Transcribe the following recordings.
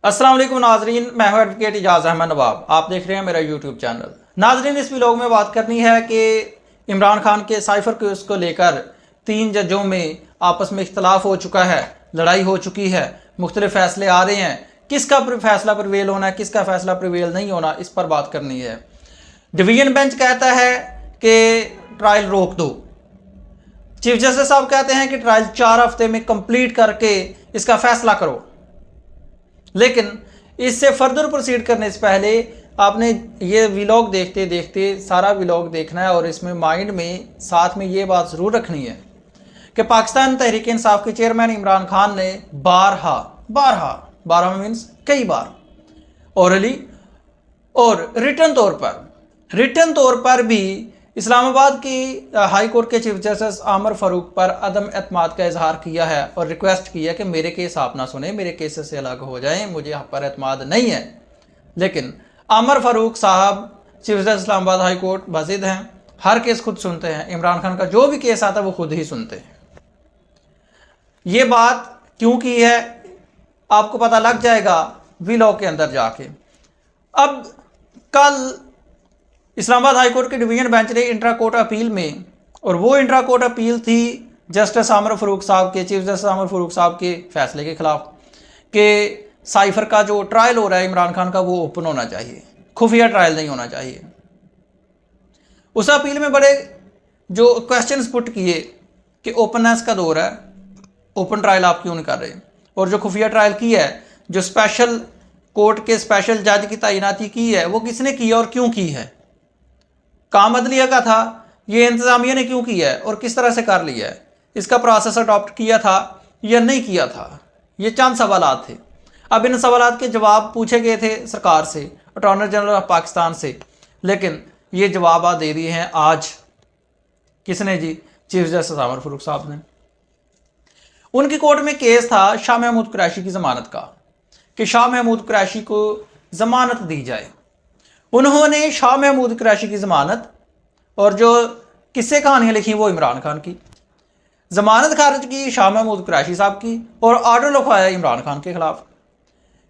अस्सलाम वालेकुम नाजरीन, मैं हूं एडवोकेट इजाज़ अहमद नवाब। आप देख रहे हैं मेरा यूट्यूब चैनल। नाजरीन, इस व्लॉग में बात करनी है कि इमरान खान के साइफर केस को लेकर 3 जजों में आपस में इख्तलाफ हो चुका है, लड़ाई हो चुकी है, मुख्तलिफ फैसले आ रहे हैं। किसका फैसला प्रिवेल होना है, किसका फैसला प्रिवेल नहीं होना, इस पर बात करनी है। डिवीजन बेंच कहता है कि ट्रायल रोक दो। चीफ जस्टिस साहब कहते हैं कि ट्रायल 4 हफ्ते में कंप्लीट करके इसका फैसला करो। लेकिन इससे फर्दर प्रोसीड करने से पहले आपने ये व्लॉग देखते देखते सारा व्लॉग देखना है और इसमें माइंड में साथ में ये बात ज़रूर रखनी है कि पाकिस्तान तहरीक इंसाफ के चेयरमैन इमरान खान ने बारहा मीन्स कई बार ओरली और रिटर्न तौर पर भी इस्लामाबाद की हाई कोर्ट के चीफ जस्टिस आमर फारूक पर अदम एतमाद का इजहार किया है और रिक्वेस्ट की है कि मेरे केस आप ना सुने, मेरे केस से अलग हो जाएं, मुझे यहाँ पर एतमाद नहीं है। लेकिन आमर फारूक साहब chief justice Islamabad high court Wajid हैं, हर केस खुद सुनते हैं। इमरान खान का जो भी केस आता है वो खुद ही सुनते हैं। ये बात क्यों की है आपको पता लग जाएगा व्लॉग के अंदर जाके। अब कल इस्लामाबाद हाई कोर्ट के डिवीजन बेंच ने इंट्रा कोर्ट अपील में, और वो इंट्रा कोर्ट अपील थी जस्टिस आमर फारूक साहब के, चीफ जस्टिस आमर फारूक साहब के फैसले के खिलाफ कि साइफर का जो ट्रायल हो रहा है इमरान खान का वो ओपन होना चाहिए, खुफिया ट्रायल नहीं होना चाहिए। उस अपील में बड़े जो क्वेश्चंस पुट किए कि ओपननेस का दौर है, ओपन ट्रायल आप क्यों नहीं कर रहे, और जो खुफिया ट्रायल की है, जो स्पेशल कोर्ट के स्पेशल जज की तैनाती की है, वो किसने की है और क्यों की है, काम अदलिया का था, ये इंतजामिया ने क्यों किया है और किस तरह से कर लिया है, इसका प्रोसेस अडॉप्ट किया था या नहीं किया था। ये चंद सवालात थे। अब इन सवालात के जवाब पूछे गए थे सरकार से, अटॉर्नी जनरल ऑफ पाकिस्तान से, लेकिन ये जवाब दे दिए हैं आज किसने जी, चीफ जस्टिस आमर फारूक साहब ने। उनकी कोर्ट में केस था शाह महमूद कुरैशी की ज़मानत का, कि शाह महमूद कुरैशी को ज़मानत दी जाए। उन्होंने शाह महमूद कुरैशी की ज़मानत और जो किस्से कहानियाँ लिखी वो इमरान खान की, ज़मानत खारिज की शाह महमूद कुरैशी साहब की, और ऑर्डर लिखवाया इमरान खान के खिलाफ।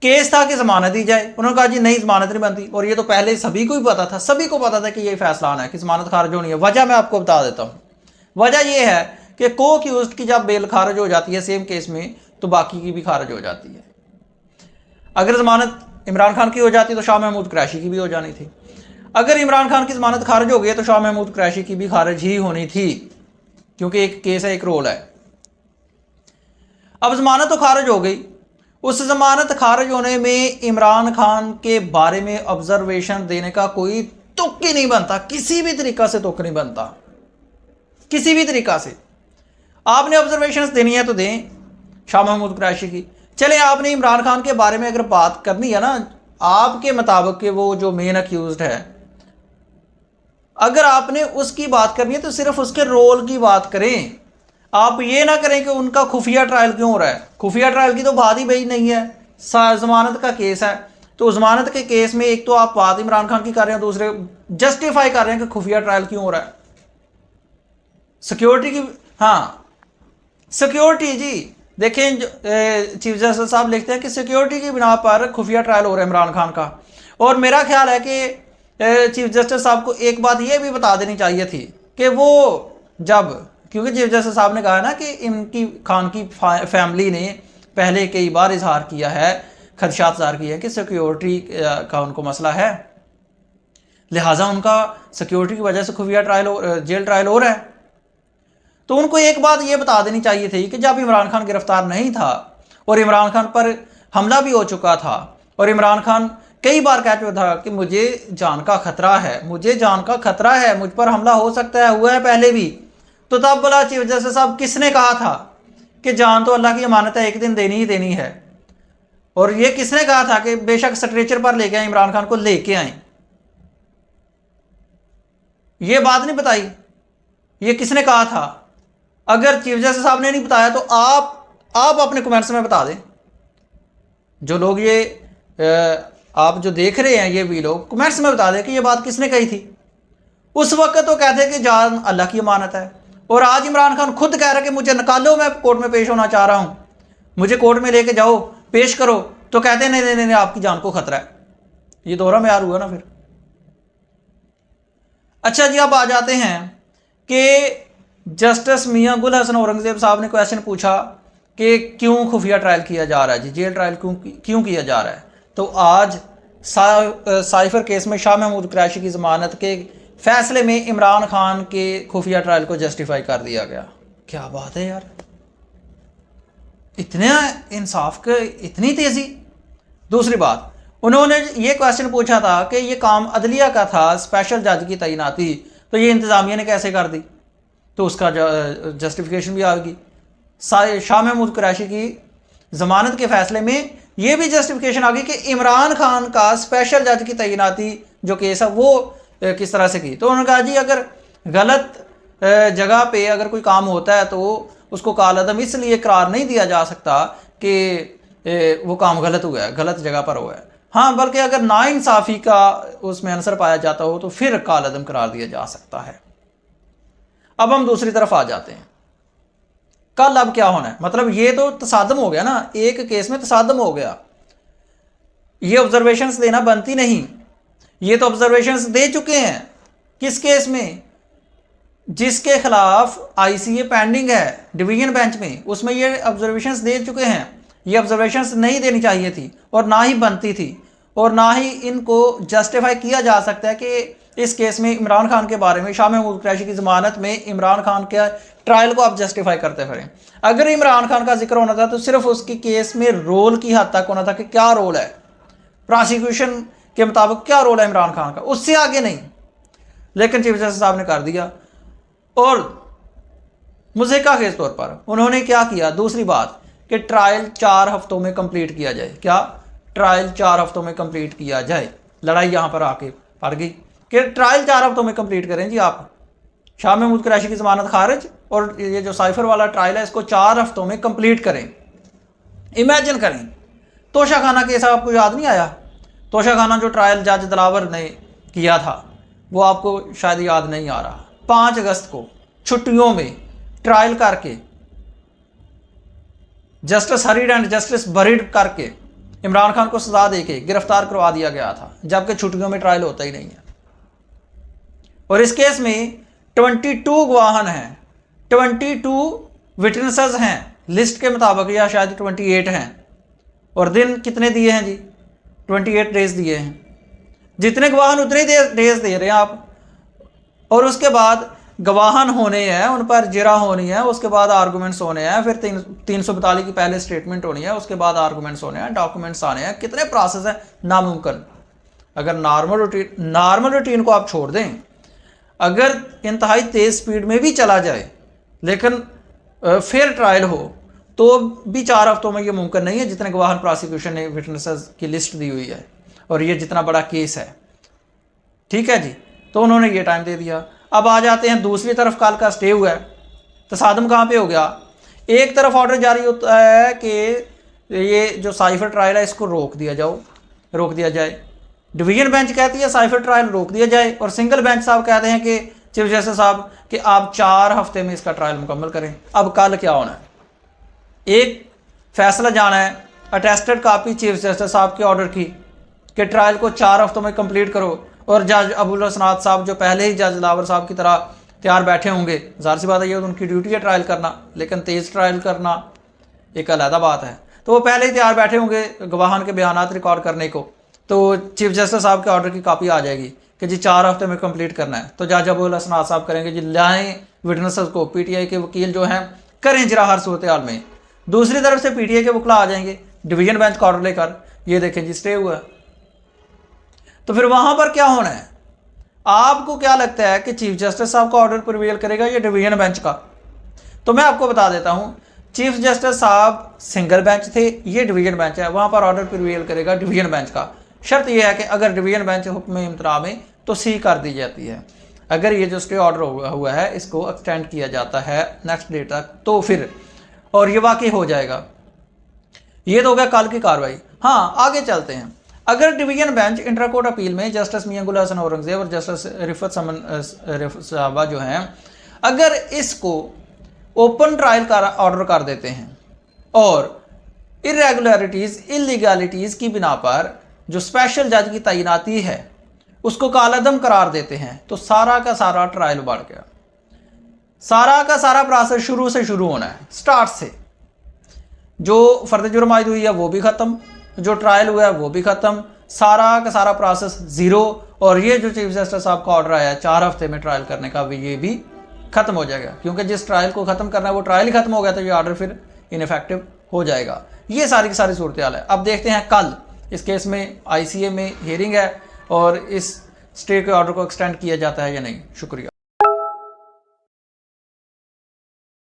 केस था कि ज़मानत दी जाए, उन्होंने कहा जी नहीं ज़मानत नहीं बनती, और ये तो पहले सभी को ही पता था, सभी को पता था कि ये फैसला आना है कि ज़मानत खारिज होनी है। वजह मैं आपको बता देता हूँ। वजह यह है कि को अक्यूज्ड की जब बेल खारिज हो जाती है सेम केस में, तो बाकी की भी खारिज हो जाती है। अगर ज़मानत इमरान खान की हो जाती तो शाह महमूद कुरैशी की भी हो जानी थी। अगर इमरान खान की ज़मानत खारिज हो गई तो शाह महमूद कुरैशी की भी खारिज ही होनी थी, क्योंकि एक केस है, एक रोल है। अब ज़मानत तो खारिज हो गई, उस ज़मानत खारिज होने में इमरान खान के बारे में ऑब्जर्वेशन देने का कोई तुक ही नहीं बनता, किसी भी तरीका से तुक नहीं बनता, किसी भी तरीका से। आपने ऑब्जर्वेशन देनी है तो दें शाह महमूद कुरैशी की। चले आपने इमरान खान के बारे में अगर बात करनी है ना, आपके मुताबिक कि वो जो मेन अक्यूज्ड है, अगर आपने उसकी बात करनी है तो सिर्फ उसके रोल की बात करें। आप ये ना करें कि उनका खुफिया ट्रायल क्यों हो रहा है। खुफिया ट्रायल की तो बात ही भाई नहीं है, ज़मानत का केस है। तो ज़मानत के केस में एक तो आप बात इमरान खान की कर रहे हैं, दूसरे जस्टिफाई कर रहे हैं कि खुफिया ट्रायल क्यों हो रहा है। सिक्योरिटी की, हाँ सिक्योरिटी जी, देखें चीफ जस्टिस साहब लिखते हैं कि सिक्योरिटी की बिना पर खुफिया ट्रायल हो रहा है इमरान खान का। और मेरा ख्याल है कि चीफ जस्टिस साहब को एक बात यह भी बता देनी चाहिए थी कि वो जब, क्योंकि चीफ जस्टिस साहब ने कहा ना कि इमरान खान की फैमिली ने पहले कई बार इजहार किया है, खदशात इजहार किए हैं कि सिक्योरिटी का उनको मसला है, लिहाजा उनका सिक्योरिटी की वजह से खुफिया ट्रायल, जेल ट्रायल हो रहा है। तो उनको एक बात ये बता देनी चाहिए थी कि जब इमरान खान गिरफ्तार नहीं था और इमरान खान पर हमला भी हो चुका था और इमरान खान कई बार कह चुका था कि मुझे जान का खतरा है, मुझे जान का खतरा है, मुझ पर हमला हो सकता है, हुआ है पहले भी, तो तब बोला चीफ जस्टिस साहब किसने कहा था कि जान तो अल्लाह की अमानत है, एक दिन देनी ही देनी है। और ये किसने कहा था कि बेशक स्ट्रेचर पर लेके आए, इमरान खान को लेके आए, ये बात नहीं बताई, ये किसने कहा था। अगर चीफ जस्टिस साहब ने नहीं बताया तो आप अपने कमेंट्स में बता दें। जो लोग ये आप जो देख रहे हैं ये भी लोग कमेंट्स में बता दें कि ये बात किसने कही थी। उस वक्त तो कहते कि जान अल्लाह की अमानत है, और आज इमरान खान खुद कह रहा है कि मुझे निकालो, मैं कोर्ट में पेश होना चाह रहा हूँ, मुझे कोर्ट में लेके जाओ, पेश करो। तो कहते हैं नहीं नहीं नहीं, आपकी जान को खतरा है। ये दोहरा म्यार हुआ ना फिर। अच्छा जी, अब आ जाते हैं कि जस्टिस मियां गुल हसन औरंगजेब साहब ने क्वेश्चन पूछा कि क्यों खुफिया ट्रायल किया जा रहा है जी, जेल ट्रायल क्यों किया जा रहा है। तो आज साइफर केस में शाह महमूद कुरैशी की ज़मानत के फैसले में इमरान खान के खुफिया ट्रायल को जस्टिफाई कर दिया गया। क्या बात है यार, इतने इंसाफ के इतनी तेज़ी। दूसरी बात, उन्होंने ये क्वेश्चन पूछा था कि ये काम अदलिया का था, स्पेशल जज की तैनाती, तो ये इंतज़ामिया ने कैसे कर दी, तो उसका जस्टिफिकेशन भी आ गई। शाह महमूद कुरैशी की ज़मानत के फैसले में ये भी जस्टिफिकेशन आ गई कि इमरान खान का स्पेशल जज की तैनाती जो केस है वो किस तरह से की। तो उन्होंने कहा जी अगर गलत जगह पे अगर कोई काम होता है तो उसको कालअदम इसलिए करार नहीं दिया जा सकता कि वो काम गलत हुआ है, गलत जगह पर हुआ है। हाँ, बल्कि अगर नाइंसाफ़ी का उसमें आंसर पाया जाता हो तो फिर कालअदम करार दिया जा सकता है। अब हम दूसरी तरफ आ जाते हैं, कल अब क्या होना है। मतलब ये तो तसादम हो गया ना, एक केस में तसादम हो गया, ये ऑब्जर्वेशंस देना बनती नहीं। ये तो ऑब्जर्वेशंस दे चुके हैं किस केस में, जिसके खिलाफ आईसीए पेंडिंग है डिवीजन बेंच में, उसमें ये ऑब्जर्वेशंस दे चुके हैं। ये ऑब्जर्वेशंस नहीं देनी चाहिए थी और ना ही बनती थी और ना ही इनको जस्टिफाई किया जा सकता है कि इस केस में इमरान खान के बारे में शाह महमूद कुरैशी की ज़मानत में इमरान खान के ट्रायल को आप जस्टिफाई करते फिरें। अगर इमरान खान का जिक्र होना था तो सिर्फ उसकी केस में रोल की हद तक होना था कि क्या रोल है, प्रोसिक्यूशन के मुताबिक क्या रोल है इमरान खान का, उससे आगे नहीं। लेकिन चीफ जस्टिस साहब ने कर दिया। और मुज़हिका केस तौर पर उन्होंने क्या किया, दूसरी बात कि ट्रायल 4 हफ्तों में कंप्लीट किया जाए। क्या ट्रायल 4 हफ्तों में कंप्लीट किया जाए, लड़ाई यहाँ पर आके पड़ गई कि ट्रायल 4 हफ्तों में कंप्लीट करें जी आप। शाह महमूद कुरैशी की ज़मानत खारिज और ये जो साइफर वाला ट्रायल है इसको 4 हफ्तों में कंप्लीट करें। इमेजिन करें, तोशा खाना केस आपको याद नहीं आया? तोशा खाना जो ट्रायल जज दिलावर ने किया था वो आपको शायद याद नहीं आ रहा। 5 अगस्त को छुट्टियों में ट्रायल करके justice hurried and justice buried करके इमरान खान को सजा देके गिरफ्तार करवा दिया गया था, जबकि छुट्टियों में ट्रायल होता ही नहीं है। और इस केस में 22 गवाहन हैं, 22 विटनेसेस हैं लिस्ट के मुताबिक, या शायद 28 हैं। और दिन कितने दिए हैं जी? 28 डेज दिए हैं। जितने गवाहन उतने डेज दे रहे हैं आप। और उसके बाद गवाहन होने हैं, उन पर जिरा होनी है, उसके बाद आर्गूमेंट्स होने हैं, फिर 342 की पहले स्टेटमेंट होनी है, उसके बाद आर्गूमेंट्स होने हैं, डॉक्यूमेंट्स आने हैं। कितने प्रोसेस है, नामुमकिन। अगर नॉर्मल रूटीन को आप छोड़ दें, अगर इंतहाई तेज़ स्पीड में भी चला जाए लेकिन फेयर ट्रायल हो तो भी 4 हफ्तों में ये मुमकिन नहीं है, जितने गवाहन प्रोसिक्यूशन ने विटनेसेस की लिस्ट दी हुई है और ये जितना बड़ा केस है। ठीक है जी, तो उन्होंने ये टाइम दे दिया। अब आ जाते हैं दूसरी तरफ, कल का स्टे हुआ है। तसादम कहाँ पे हो गया? एक तरफ ऑर्डर जारी होता है कि ये जो साइफर ट्रायल है इसको रोक दिया जाए। डिवीजन बेंच कहती है साइफर ट्रायल रोक दिया जाए और सिंगल बेंच साहब कहते हैं कि चीफ जस्टिस साहब कि आप 4 हफ्ते में इसका ट्रायल मुकम्मल करें। अब कल क्या होना है? एक फैसला जाना है अटेस्टेड कापी चीफ जस्टिस साहब के ऑर्डर की कि ट्रायल को 4 हफ्तों में कंप्लीट करो, और जज अबुल हसनात साहब जो पहले ही जज लावर साहब की तरह तैयार बैठे होंगे, ज़ाहिर सी बात है ये उनकी ड्यूटी है ट्रायल करना, लेकिन तेज़ ट्रायल करना एक अलग बात है। तो वो पहले ही तैयार बैठे होंगे गवाहान के बयानात रिकॉर्ड करने को। तो चीफ जस्टिस साहब के ऑर्डर की कापी आ जाएगी कि जी 4 हफ्ते में कंप्लीट करना है। तो जज अबुल हसनात साहब करेंगे जी, लाएँ विटनेसेस को, पीटीआई के वकील जो हैं करें जरा हर सूरत हाल में। दूसरी तरफ से पीटीआई के वकला आ जाएंगे डिवीजन बेंच का ऑर्डर लेकर, ये देखें जी स्टे हुआ। तो फिर वहाँ पर क्या होना है? आपको क्या लगता है कि चीफ जस्टिस साहब का ऑर्डर प्रिवेल करेगा या डिवीजन बेंच का? तो मैं आपको बता देता हूँ, चीफ जस्टिस साहब सिंगल बेंच थे, ये डिवीजन बेंच है, वहाँ पर ऑर्डर प्रिवेल करेगा डिवीजन बेंच का। शर्त यह है कि अगर डिवीजन बेंच हुक्म इम्तरा में तो सी कर दी जाती है। अगर ये जो स्टे ऑर्डर हुआ है इसको एक्सटेंड किया जाता है नेक्स्ट डेट तक तो फिर, और ये वाकई हो जाएगा। ये तो हो गया कल की कार्रवाई। हाँ, आगे चलते हैं। अगर division bench inter court appeal में जस्टिस मियां गुल हसन औरंगजेब और जस्टिस रिफत साहबा जो हैं, अगर इसको ओपन ट्रायल का ऑर्डर कर देते हैं और इरेगुलरिटीज़ इलीगैलिटीज़ की बिना पर जो स्पेशल जज की तैनाती है उसको कालअदम करार देते हैं, तो सारा का सारा ट्रायल बढ़ गया। सारा का सारा प्रोसेस शुरू से शुरू होना है, स्टार्ट से। जो फर्द जुर्म आयद हुई है वो भी ख़त्म, जो ट्रायल हुआ है वो भी ख़त्म, सारा का सारा प्रोसेस ज़ीरो। और ये जो चीफ जस्टिस साहब का ऑर्डर आया 4 हफ्ते में ट्रायल करने का, ये भी ख़त्म हो जाएगा, क्योंकि जिस ट्रायल को ख़त्म करना है वो ट्रायल ही ख़त्म हो गया, तो ये ऑर्डर फिर इनफेक्टिव हो जाएगा। ये सारी की सारी सूरत हाल है। अब देखते हैं कल इस केस में ICA में हियरिंग है और इस स्टे के ऑर्डर को एक्सटेंड किया जाता है या नहीं। शुक्रिया।